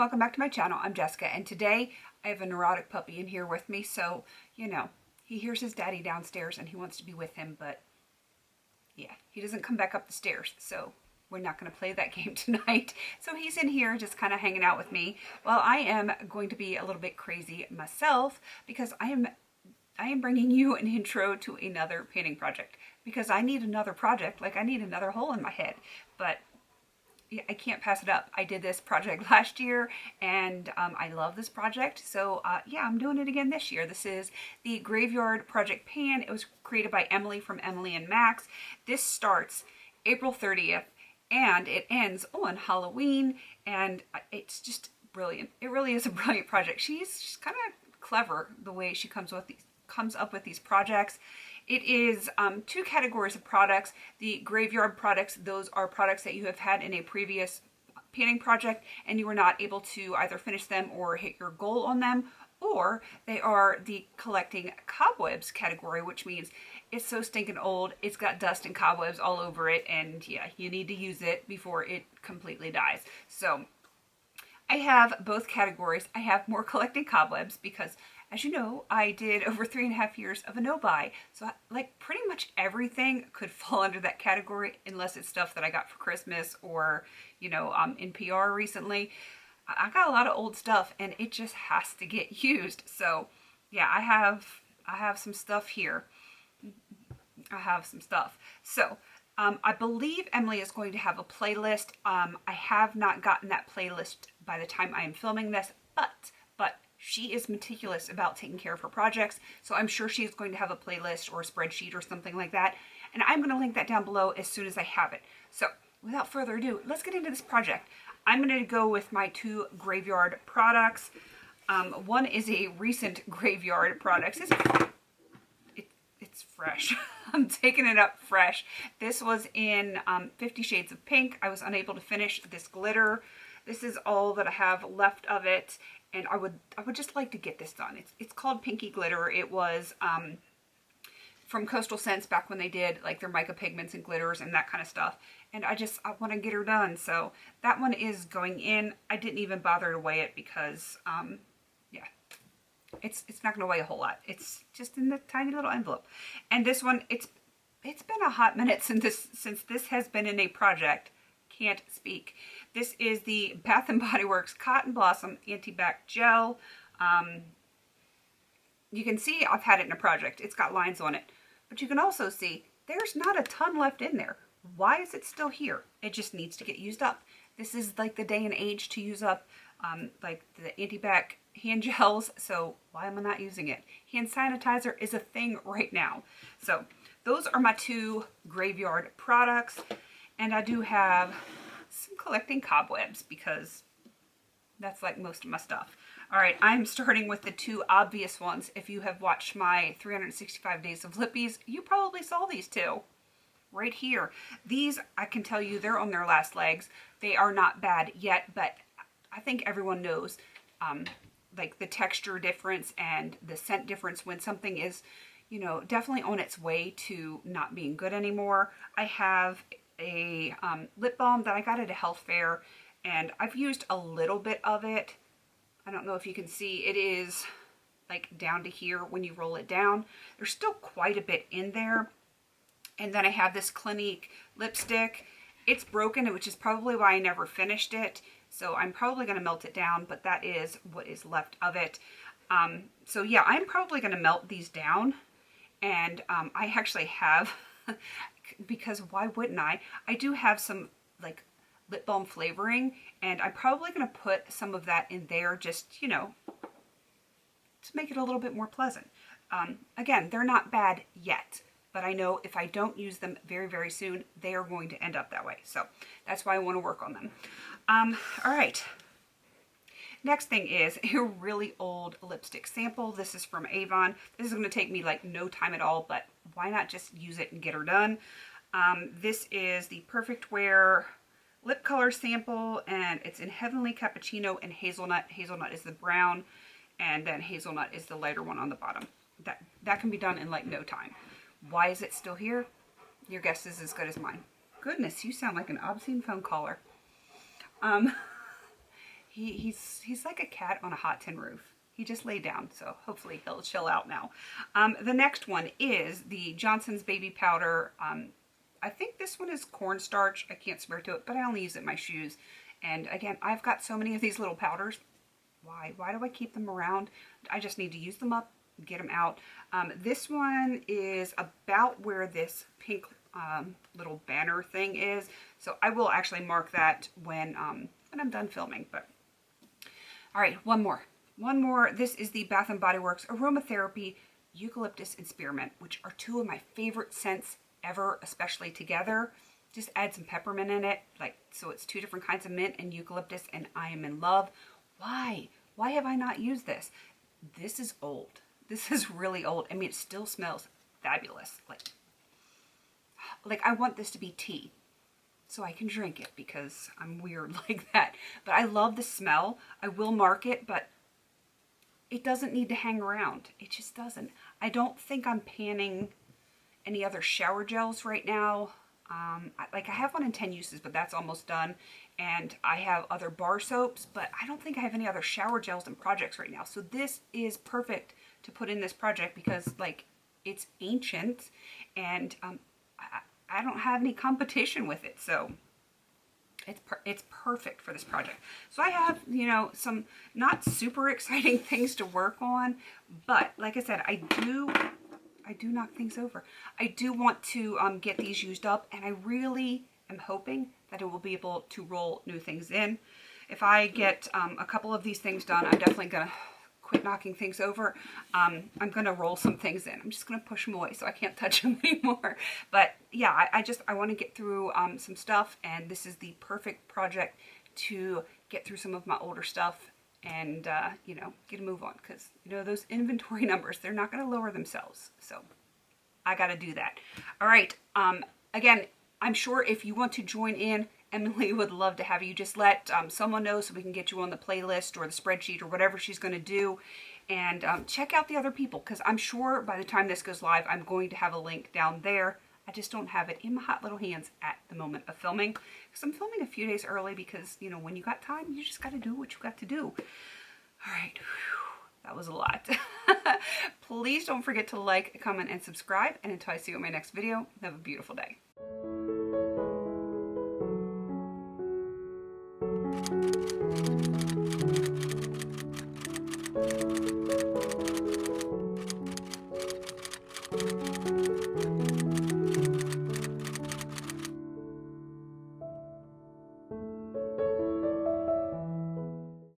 welcome back to my channel. I'm Jessica, and today I have a neurotic puppy in here with me. So, you know, he hears his daddy downstairs and he wants to be with him, but yeah, he doesn't come back up the stairs. So we're not going to play that game tonight. So he's in here just kind of hanging out with me while I am going to be a little bit crazy myself because I am bringing you an intro to another painting project because I need another project. Like, I need another hole in my head, but I can't pass it up. I did this project last year and I love this project. So yeah, I'm doing it again this year. This is the Graveyard Project Pan. It was created by Emily from Emily and Max. This starts April 30th and it ends on Halloween, and it's just brilliant. It really is a brilliant project. She's kind of clever the way she comes up with these projects. It is two categories of products. The graveyard products, those are products that you have had in a previous painting project and you were not able to either finish them or hit your goal on them, or they are the collecting cobwebs category, which means it's so stinking old, it's got dust and cobwebs all over it, and yeah, you need to use it before it completely dies. So I have both categories. I have more collecting cobwebs because, as you know, I did over 3.5 years of a no-buy. So like pretty much everything could fall under that category unless it's stuff that I got for Christmas or, you know, in PR recently. I got a lot of old stuff and it just has to get used. So yeah, I have some stuff here. I have some stuff. So I believe Emily is going to have a playlist. I have not gotten that playlist by the time I am filming this, but she is meticulous about taking care of her projects, so I'm sure she's going to have a playlist or a spreadsheet or something like that, and I'm going to link that down below as soon as I have it. So without further ado, let's get into this project. I'm going to go with my two graveyard products. One is a recent graveyard product. It's fresh. I'm taking it up fresh. This was in 50 Shades of Pink. I was unable to finish this glitter. This is all that I have left of it, and I would just like to get this done. It's called Pinky Glitter. It was from Coastal Scents back when they did like their mica pigments and glitters and that kind of stuff. And I want to get her done. So that one is going in. I didn't even bother to weigh it because yeah, it's not going to weigh a whole lot. It's just in the tiny little envelope. And this one, it's been a hot minute since this has been in a project. Can't speak. This is the Bath & Body Works Cotton Blossom Anti-Bac Gel. You can see I've had it in a project. It's got lines on it. But you can also see there's not a ton left in there. Why is it still here? It just needs to get used up. This is like the day and age to use up like the Anti-Bac hand gels. So why am I not using it? Hand sanitizer is a thing right now. So those are my two graveyard products. And I do have some collecting cobwebs because that's like most of my stuff. All right, I'm starting with the two obvious ones. If you have watched my 365 Days of Lippies, you probably saw these two right here. These, I can tell you, they're on their last legs. They are not bad yet, but I think everyone knows like the texture difference and the scent difference when something is, you know, definitely on its way to not being good anymore. I have a lip balm that I got at a health fair, and I've used a little bit of it. I don't know if you can see, it is like down to here when you roll it down. There's still quite a bit in there. And then I have this Clinique lipstick. It's broken, which is probably why I never finished it. So I'm probably going to melt it down, but that is what is left of it. So yeah, I'm probably going to melt these down. And I actually have, because why wouldn't I? I do have some like lip balm flavoring, and I'm probably going to put some of that in there just, you know, to make it a little bit more pleasant. Again, they're not bad yet, but I know if I don't use them very, very soon, they are going to end up that way. So that's why I want to work on them. All right. Next thing is a really old lipstick sample. This is from Avon. This is going to take me like no time at all, but why not just use it and get her done? This is the Perfect Wear lip color sample, and it's in Heavenly Cappuccino and Hazelnut. Hazelnut is the brown, and then Hazelnut is the lighter one on the bottom. That can be done in like no time. Why is it still here? Your guess is as good as mine. Goodness, you sound like an obscene phone caller. He's like a cat on a hot tin roof. He just laid down, so hopefully he'll chill out now. The next one is the Johnson's Baby Powder. I think this one is cornstarch. I can't swear to it, but I only use it in my shoes. And again, I've got so many of these little powders. Why? Why do I keep them around? I just need to use them up, get them out. This one is about where this pink little banner thing is. So I will actually mark that when I'm done filming. But all right, one more. One more. This is the Bath & Body Works Aromatherapy Eucalyptus and Spearmint, which are two of my favorite scents ever, especially together. Just add some peppermint in it, like, so it's two different kinds of mint and eucalyptus, and I am in love. Why? Why have I not used this? This is old. This is really old. I mean, it still smells fabulous. Like I want this to be tea so I can drink it because I'm weird like that. But I love the smell. I will mark it, but it doesn't need to hang around. It just doesn't. I don't think I'm panning any other shower gels right now. I have one in 10 uses, but that's almost done. And I have other bar soaps, but I don't think I have any other shower gels and projects right now. So this is perfect to put in this project because, like, it's ancient and I don't have any competition with it. So it's perfect for this project. So I have, you know, some not super exciting things to work on, but like I said, I do knock things over. I do want to get these used up, and I really am hoping that I will be able to roll new things in. If I get a couple of these things done, I'm definitely going to quit knocking things over. I'm going to roll some things in. I'm just going to push them away so I can't touch them anymore. But yeah, I want to get through some stuff, and this is the perfect project to get through some of my older stuff and, you know, get a move on, because, you know, those inventory numbers, they're not going to lower themselves. So I got to do that. All right. Again, I'm sure if you want to join in, Emily would love to have you. Just let someone know so we can get you on the playlist or the spreadsheet or whatever she's going to do. And check out the other people, because I'm sure by the time this goes live, I'm going to have a link down there. I just don't have it in my hot little hands at the moment of filming, because I'm filming a few days early because, you know, when you got time, you just got to do what you got to do. All right. Whew, that was a lot. Please don't forget to like, comment, and subscribe. And until I see you in my next video, have a beautiful day.